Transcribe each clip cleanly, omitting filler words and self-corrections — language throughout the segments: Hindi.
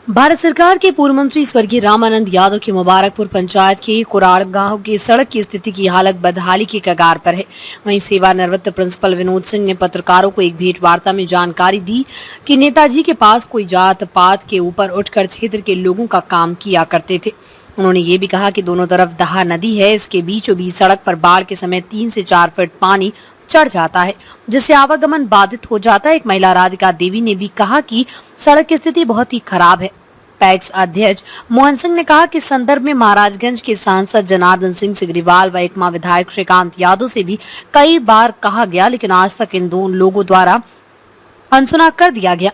भारत सरकार के पूर्व मंत्री स्वर्गीय रामानंद यादव की मुबारकपुर पंचायत के कुराड़ गांव की सड़क की स्थिति की हालत बदहाली के कगार पर है। वहीं सेवानिवृत्त प्रिंसिपल विनोद सिंह ने पत्रकारों को एक भेंट वार्ता में जानकारी दी कि नेताजी के पास कोई जात पात के ऊपर उठकर क्षेत्र के लोगों का काम किया करते थे। उन्होंने ये भी कहा कि दोनों तरफ दहा नदी है, इसके बीचों बीच सड़क पर बाढ़ के समय 3 से 4 फीट पानी चढ़ जाता है, जिससे आवागमन बाधित हो जाता है। एक महिला राधिका देवी ने भी कहा कि सड़क की स्थिति बहुत ही खराब है। पैक्स अध्यक्ष मोहन सिंह ने कहा कि इस संदर्भ में महाराजगंज के सांसद जनार्दन सिंह सिग्रीवाल व एकमा विधायक श्रीकांत यादव से भी कई बार कहा गया, लेकिन आज तक इन दोनों लोगों द्वारा अनसुना कर दिया गया।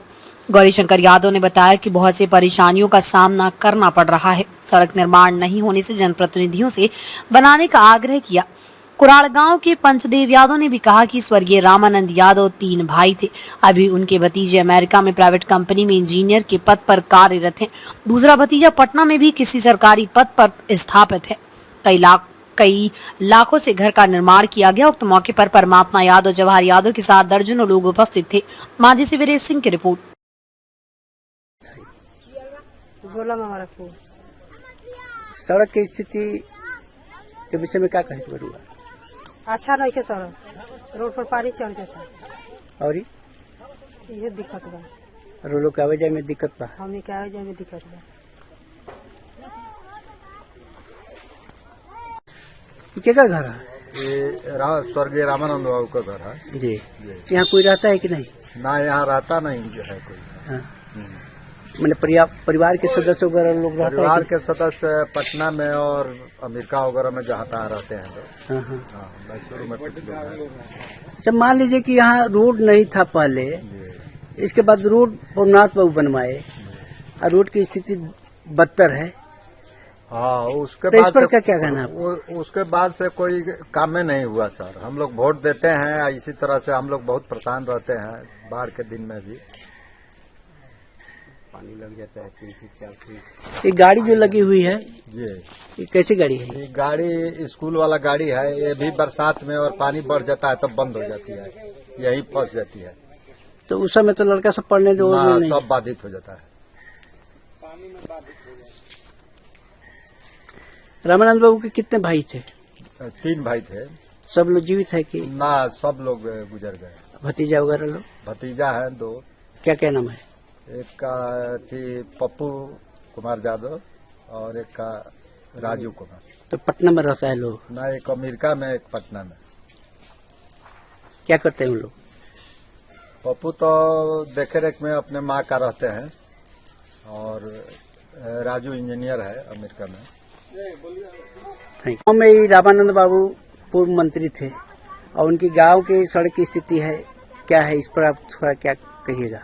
गौरीशंकर यादव ने बताया कि बहुत सी परेशानियों का सामना करना पड़ रहा है। सड़क निर्माण नहीं होने से जनप्रतिनिधियों से बनाने का आग्रह किया। कुराड़ गांव के पंचदेव यादव ने भी कहा कि स्वर्गीय रामानंद यादव 3 भाई थे। अभी उनके भतीजे अमेरिका में प्राइवेट कंपनी में इंजीनियर के पद पर कार्यरत हैं। दूसरा भतीजा पटना में भी किसी सरकारी पद पर स्थापित है। कई लाखों से घर का निर्माण किया गया। उक्त मौके पर परमात्मा यादव, जवाहर यादव के साथ दर्जनों लोग उपस्थित थे। मांझी से वीरेश सिंह की रिपोर्ट। सड़क की स्थिति के विषय में क्या कहे बड़ुआ? अच्छा नहीं के सड़क, रोड पर पानी चढ़ जाता और ये दिक्कत बा। रोडों के आवाजाही में दिक्कत बा। हमने के आवाजाही में दिक्कत बा। क्या घर है? ये स्वर्गीय रामानंद बाबू का घर है जी। यहाँ कोई रहता है कि नहीं? ना, यहाँ रहता नहीं जो है कोई। हाँ। मैंने परिवार के सदस्य वगैरह लोग रहते हैं? परिवार के सदस्य पटना में और अमेरिका वगैरह में जहाँ तहाँ रहते हैं लोग। हाँ। मैसूर में कुछ लोग हैं। अच्छा, मान लीजिए कि यहाँ रोड नहीं था पहले, इसके बाद रोड पवनाथ बाबू बनवाए और रोड की स्थिति बदतर है। हाँ, उसके तो बाद इस पर क्या कहना है? उसके बाद से कोई काम में नहीं हुआ सर। हम लोग वोट देते हैं, इसी तरह से हम लोग बहुत परेशान रहते हैं। बाढ़ के दिन में भी पानी लग जाता है 3 फीट 4 फीट। ये गाड़ी जो लगी हुई है, जी, ये कैसी गाड़ी है? ये गाड़ी स्कूल वाला गाड़ी है। ये भी बरसात में और पानी बढ़ जाता है तब बंद हो जाती है, यहीं फंस जाती है। तो उस समय तो लड़का सब पढ़ने दो नहीं। सब बाधित हो जाता है। रामानंद बाबू के कितने भाई थे? 3 भाई थे। सब लोग जीवित है कि ना, सब लोग गुजर गए। भतीजा वगैरह लोग? भतीजा है 2। क्या नाम है? एक का थी पप्पू कुमार यादव और एक का राजू कुमार। तो पटना में रहता है लोग? ना, एक अमेरिका में, एक पटना में। क्या करते हैं उन लोग? पप्पू तो देखे रेख में अपने माँ का रहते हैं और राजू इंजीनियर है अमेरिका में। गाँव में ही रामानंद बाबू पूर्व मंत्री थे और उनकी गांव की सड़क की स्थिति है क्या है, इस पर आप थोड़ा क्या कहिएगा?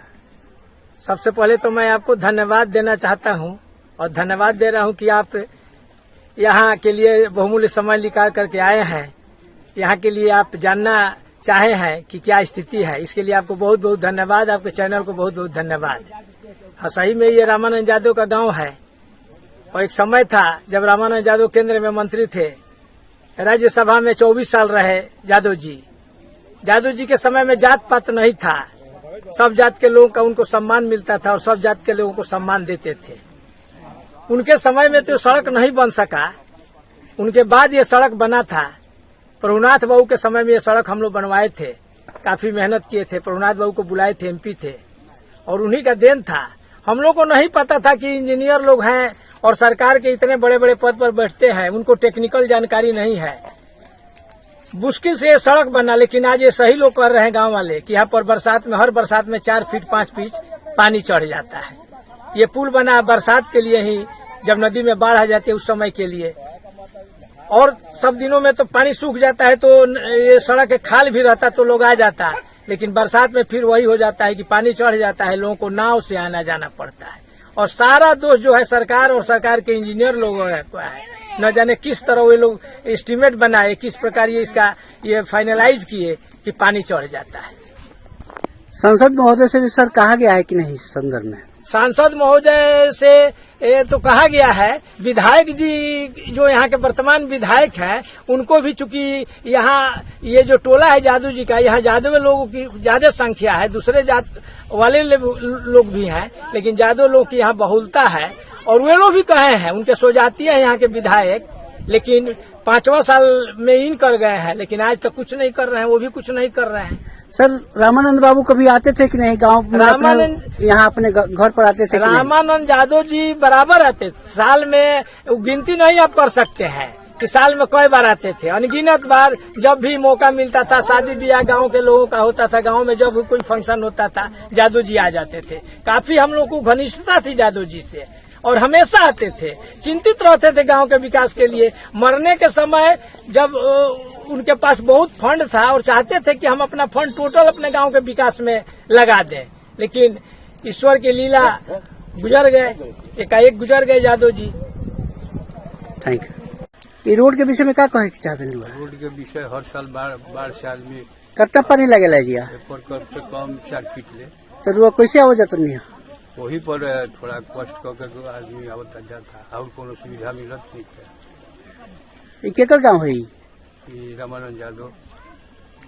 सबसे पहले तो मैं आपको धन्यवाद देना चाहता हूं और धन्यवाद दे रहा हूं कि आप यहाँ के लिए बहुमूल्य समय निकाल करके आए हैं। यहाँ के लिए आप जानना चाहे हैं कि क्या स्थिति है, इसके लिए आपको बहुत बहुत धन्यवाद। आपके चैनल को बहुत बहुत धन्यवाद। हाँ, सही में ये रामानंद यादव का गांव है और एक समय था जब रामानंद यादव केंद्र में मंत्री थे। राज्यसभा में 24 साल रहे यादव जी। यादव जी के समय में जात पात नहीं था, सब जात के लोगों का उनको सम्मान मिलता था और सब जात के लोगों को सम्मान देते थे। उनके समय में तो सड़क नहीं बन सका, उनके बाद ये सड़क बना था। प्रभुनाथ बाबू के समय में ये सड़क हम लोग बनवाए थे, काफी मेहनत किए थे। प्रभुनाथ बाबू को बुलाए थे, MP थे और उन्हीं का देन था। हम लोग को नहीं पता था कि इंजीनियर लोग हैं और सरकार के इतने बड़े बड़े पद पर बैठते हैं, उनको टेक्निकल जानकारी नहीं है। मुश्किल से ये सड़क बना, लेकिन आज ये सही लोग कर रहे हैं गांव वाले कि यहाँ पर बरसात में, हर बरसात में 4 फीट 5 फीट पानी चढ़ जाता है। ये पुल बना बरसात के लिए ही, जब नदी में बाढ़ आ जाती है उस समय के लिए। और सब दिनों में तो पानी सूख जाता है तो ये सड़क खाल भी रहता तो लोग आ जाता, लेकिन बरसात में फिर वही हो जाता है कि पानी चढ़ जाता है, लोगों को नाव से आना जाना पड़ता है। और सारा दोष जो है सरकार और सरकार के इंजीनियर लोगों का है। न जाने किस तरह वे लोग एस्टीमेट बनाए, किस प्रकार ये फाइनलाइज किए कि पानी चढ़ जाता है। संसद महोदय से भी सर कहा गया है कि नहीं इस संदर्भ में? सांसद महोदय से ये तो कहा गया है, विधायक जी जो यहाँ के वर्तमान विधायक हैं उनको भी, चूंकि यहाँ ये जो टोला है जादू जी का, यहाँ जादव लोगों की ज्यादा संख्या है, दूसरे जात वाले लोग भी हैं, लेकिन जादव लोग की यहाँ बहुलता है। और वे लोग भी कहे हैं, उनके सोजाती है यहाँ के विधायक, लेकिन 5वां साल में इन कर गए हैं, लेकिन आज तक कुछ नहीं कर रहे हैं, वो भी कुछ नहीं कर रहे हैं। सर रामानंद बाबू कभी आते थे कि नहीं गांव में? यहाँ अपने घर पर आते थे? रामानंद यादव जी बराबर आते थे, साल में गिनती नहीं आप कर सकते हैं कि साल में कई बार आते थे, अनगिनत बार। जब भी मौका मिलता था, शादी ब्याह गांव के लोगों का होता था, गांव में जब कोई फंक्शन होता था जादव जी आ जाते थे। काफी हम लोग को घनिष्ठता थी जादव जी से, और हमेशा आते थे, चिंतित रहते थे गांव के विकास के लिए। मरने के समय जब उनके पास बहुत फंड था और चाहते थे कि हम अपना फंड टोटल अपने गांव के विकास में लगा दें, लेकिन ईश्वर की लीला, गुजर गए, एकाएक गुजर गए यादव जी। Thank you. ये रोड के विषय में क्या कहे चाहते हैं? रोड के विषय हर साल बाढ़ से आदमी कितना पानी लगेला जी? पर कम से कम 4 फीट ले, तो रुआ कैसे हो जाता नहीं? वही पर थोड़ा कष्ट करके आदमी आवता जाता, और कोनो सुविधा मिलत नहीं है। ये केकर गाँव है? ये रामानंद यादव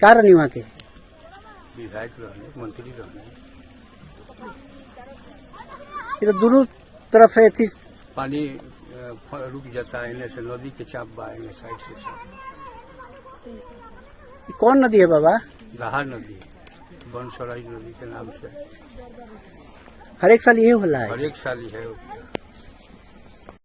का रहनी वहाँ के विधायक रहने, मंत्री रहने। ये तो दोनों तरफ है थी, पानी रुक जाता है, इन्हें से नदी के चाप बा, इन्हें साइड से चाप। कौन नदी है बाबा? दहाड़ नदी, बनसराई नदी के नाम से। हर एक साल ये होला है? हर एक साल ही है।